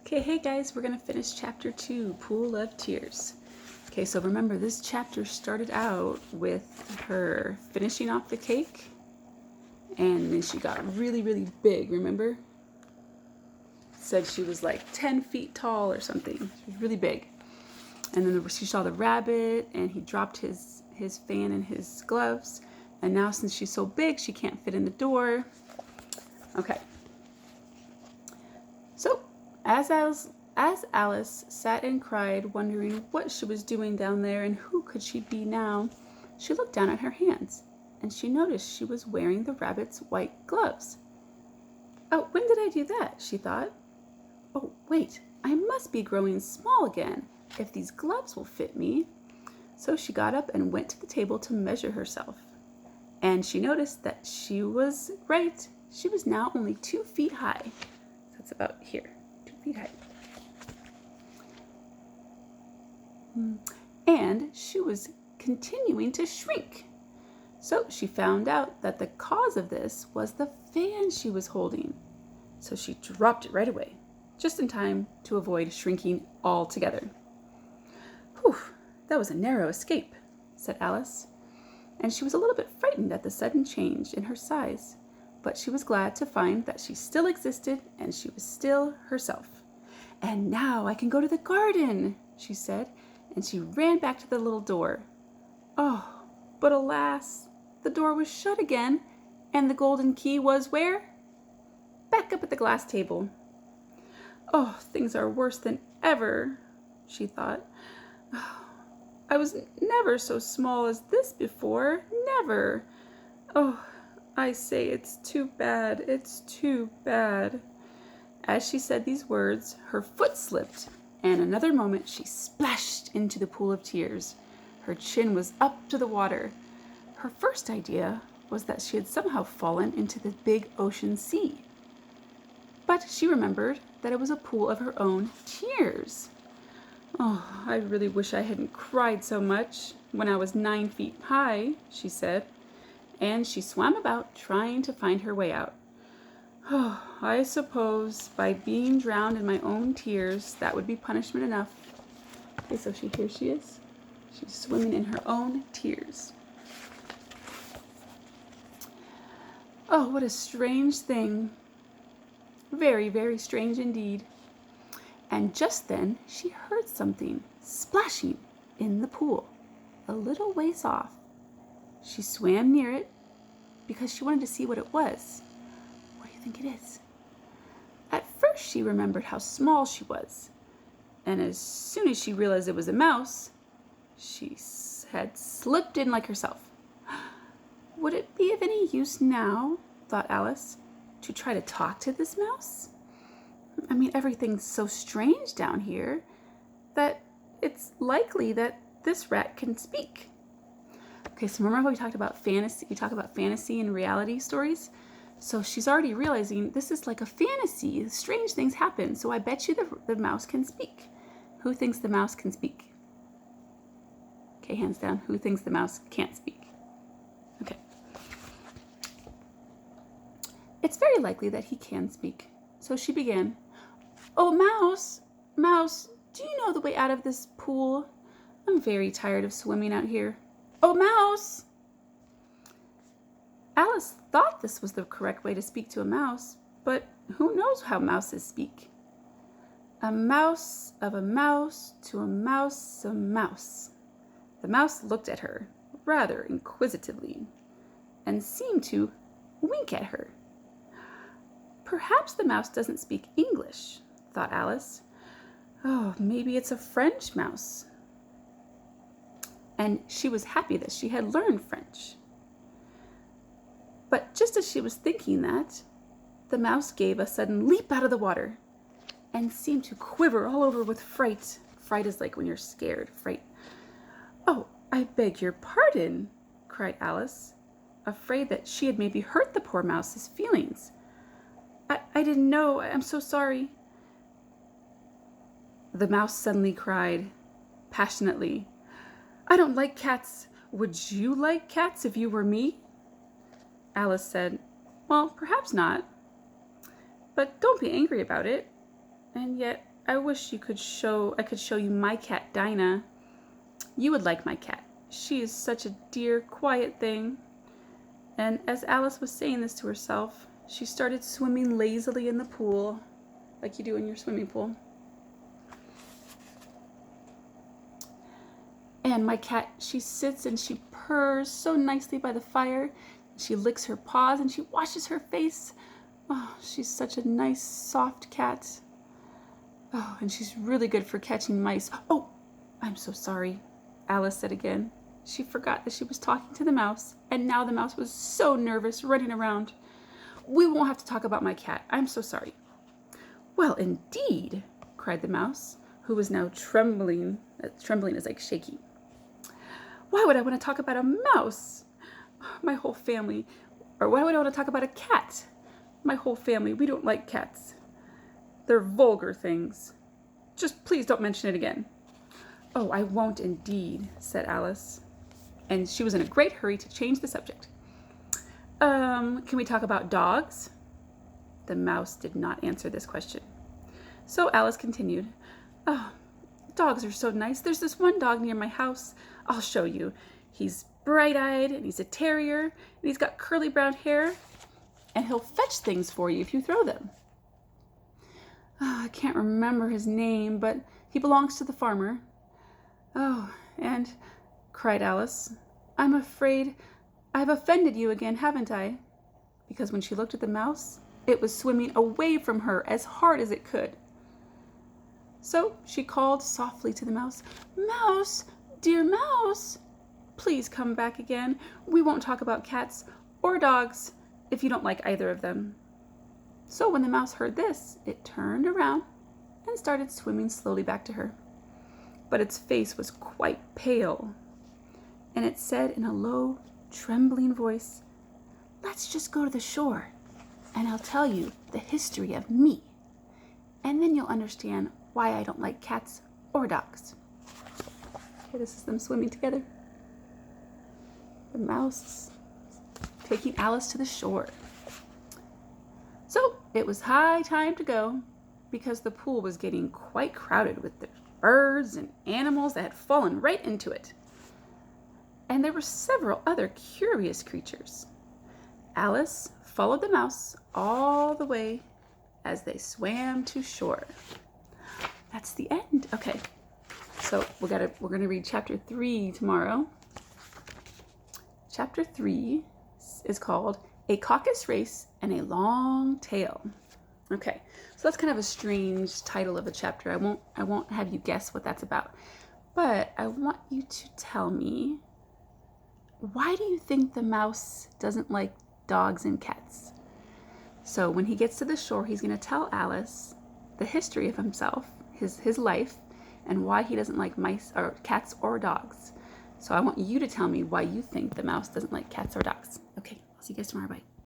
Okay, hey guys, we're going to finish chapter 2, Pool of Tears. Okay, so remember this chapter started out with her finishing off the cake and then she got really big, remember? Said she was like 10 feet tall or something. She was really big. And then she saw the rabbit and he dropped his fan and his gloves. And now since she's so big, she can't fit in the door. Okay. So, as Alice sat and cried, wondering what she was doing down there and who could she be now, she looked down at her hands and she noticed she was wearing the rabbit's white gloves. Oh, when did I do that? She thought. Oh, wait, I must be growing small again if these gloves will fit me. So she got up and went to the table to measure herself. And she noticed that she was right. She was now only 2 feet high. That's about here, 2 feet high. And she was continuing to shrink. So she found out that the cause of this was the fan she was holding. So she dropped it right away, just in time to avoid shrinking altogether. Whew, that was a narrow escape, said Alice. And she was a little bit frightened at the sudden change in her size, but she was glad to find that she still existed and she was still herself. And now I can go to the garden, she said, and she ran back to the little door. Oh, but alas, the door was shut again, and the golden key was where? Back up at the glass table. Oh, things are worse than ever, she thought. I was never so small as this before, never. Oh, I say, it's too bad, it's too bad. As she said these words, her foot slipped, and in another moment she splashed into the pool of tears. Her chin was up to the water. Her first idea was that she had somehow fallen into the big ocean sea. But she remembered that it was a pool of her own tears. Oh, I really wish I hadn't cried so much when I was 9 feet high, she said, and she swam about trying to find her way out. Oh, I suppose by being drowned in my own tears, that would be punishment enough. Okay, so here she is. She's swimming in her own tears. Oh, what a strange thing. Very strange indeed. And just then she heard something splashing in the pool, a little ways off. She swam near it because she wanted to see what it was. What do you think it is? At first she remembered how small she was, and as soon as she realized it was a mouse, she had slipped in like herself. Would it be of any use now, thought Alice, to try to talk to this mouse? I mean, everything's so strange down here that it's likely that this rat can speak. Okay, so remember how we talked about fantasy? We talk about fantasy and reality stories. So she's already realizing this is like a fantasy. Strange things happen. So I bet you the mouse can speak. Who thinks the mouse can speak? Okay, hands down. Who thinks the mouse can't speak? Okay. It's very likely that he can speak. So she began. Oh, Mouse, do you know the way out of this pool? I'm very tired of swimming out here. Oh, Mouse! Alice thought this was the correct way to speak to a mouse, but who knows how mouses speak? A mouse of a mouse to a mouse, a mouse. The mouse looked at her rather inquisitively and seemed to wink at her. Perhaps the mouse doesn't speak English, thought Alice. Oh, maybe it's a French mouse. And she was happy that she had learned French. But just as she was thinking that, the mouse gave a sudden leap out of the water and seemed to quiver all over with fright. Fright is like when you're scared, fright. Oh, I beg your pardon, cried Alice, afraid that she had maybe hurt the poor mouse's feelings. I didn't know. I'm so sorry. The mouse suddenly cried, passionately, I don't like cats. Would you like cats if you were me? Alice said, well, perhaps not. But don't be angry about it. And yet, I wish I could show you my cat, Dinah. You would like my cat. She is such a dear, quiet thing." And as Alice was saying this to herself, she started swimming lazily in the pool, like you do in your swimming pool. And my cat, she sits and she purrs so nicely by the fire. She licks her paws and she washes her face. Oh, she's such a nice, soft cat. Oh, and she's really good for catching mice. Oh, I'm so sorry, Alice said again. She forgot that she was talking to the mouse, and now the mouse was so nervous, running around. "We won't have to talk about my cat. I'm so sorry." "Well, indeed," cried the mouse, who was now trembling. Trembling is like shaky. "Why would I want to talk about a mouse? My whole family. Or why would I want to talk about a cat? My whole family, we don't like cats. They're vulgar things. Just please don't mention it again." "Oh, I won't indeed," said Alice. And she was in a great hurry to change the subject. Can we talk about dogs?" The mouse did not answer this question. So Alice continued. "Oh, dogs are so nice. There's this one dog near my house. I'll show you. He's bright-eyed, and he's a terrier, and he's got curly brown hair, and he'll fetch things for you if you throw them. Oh, I can't remember his name, but he belongs to the farmer." "Oh, and," cried Alice, "I'm afraid I've offended you again, haven't I?" Because when she looked at the mouse, it was swimming away from her as hard as it could. So she called softly to the mouse, "Mouse, dear mouse, please come back again. We won't talk about cats or dogs if you don't like either of them." So when the mouse heard this, it turned around and started swimming slowly back to her. But its face was quite pale, and it said in a low, trembling voice, "Let's just go to the shore, and I'll tell you the history of me, and then you'll understand why I don't like cats or dogs." Okay, this is them swimming together. The mouse taking Alice to the shore. So it was high time to go, because the pool was getting quite crowded with the birds and animals that had fallen right into it. And there were several other curious creatures. Alice followed the mouse all the way as they swam to shore. That's the end. Okay, so we're gonna read chapter 3 tomorrow. Chapter 3 is called "A Caucus Race and a Long Tail." Okay, so that's kind of a strange title of a chapter. I won't have you guess what that's about, but I want you to tell me, why do you think the mouse doesn't like dogs and cats? So when he gets to the shore, he's going to tell Alice the history of himself, his life, and why he doesn't like mice or cats or dogs. So I want you to tell me why you think the mouse doesn't like cats or dogs. Okay, I'll see you guys tomorrow. Bye.